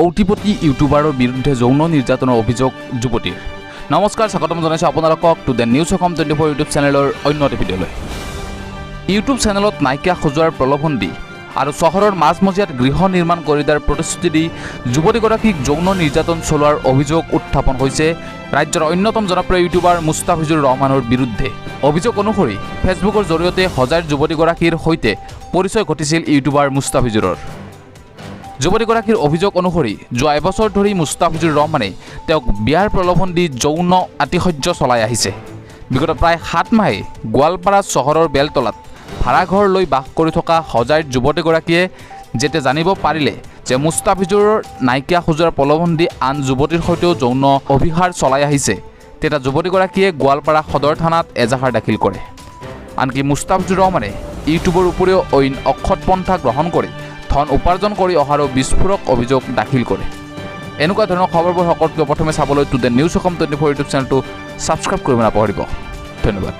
কৌটিপতি ইউটিউবাৰৰ বিৰুদ্ধে যৌন নিৰ্যাতনৰ অভিযোগ যুৱতীৰ। নমস্কাৰ, স্বাগতম জনাইছোঁ আপোনালোকক to the news Assam 24 YouTube চেনেলৰ অন্য এটা ভিডিঅ'লৈ। ইউটিউব চেনেলত নায়িকা সজোৱাৰ প্ৰলোভন দি আৰু চহৰৰ মাজমজিয়াত গৃহ নিৰ্মাণ কৰি দিয়াৰ প্ৰতিশ্ৰুতি দি যুৱতীগৰাকীক যৌন নিৰ্যাতন চলোৱাৰ অভিযোগ উত্থাপন হৈছে ৰাজ্যৰ অন্যতম জনপ্ৰিয় ইউটিউবাৰ মুস্তাফিজুৰ ৰহমানৰ বিৰুদ্ধে। অভিযোগ অনুসৰি ফেচবুকৰ জৰিয়তে সজাইৰ যুৱতীগৰাকীৰ সৈতে পৰিচয় ঘটিছিল ইউটিউবাৰ মুস্তাফিজুৰৰ। যুৱতীগৰাকীৰ অভিযোগ অনুসৰি যোৱা এবছৰ ধৰি মুস্তাফিজুৰ ৰহমানে তেওঁক বিয়াৰ প্ৰলোভন দি যৌন আতিশয্য চলাই আহিছে। বিগত প্ৰায় 7 মাহে গোৱালপাৰা চহৰৰ বেলতলাত ভাড়াঘৰ লৈ বাস কৰি থকা সজাইৰ যুৱতীগৰাকীয়ে যেতিয়া জানিব পাৰিলে যে মুস্তাফিজুৰৰ নায়িকা সজোৱাৰ প্ৰলোভন দি আন যুৱতীৰ সৈতেও যৌন অভিহাৰ চলাই আহিছে, তেতিয়া যুৱতীগৰাকীয়ে গোৱালপাৰা সদৰ থানাত এজাহাৰ দাখিল কৰে। আনকি মুস্তাফিজুৰ ৰহমানে ইউটিউবৰ উপৰিও অইন অসৎ পন্থা গ্ৰহণ কৰি ধন উপাৰ্জন কৰি অহাৰো বিস্ফোৰক অভিযোগ দাখিল কৰে। এনেকুৱা ধৰণৰ খবৰবোৰ সকলোতকৈ প্ৰথমে চাবলৈ to the news Assam 24 YouTube চেনেলটো ছাবস্ক্ৰাইব কৰিব নাপাহৰিব। ধন্যবাদ।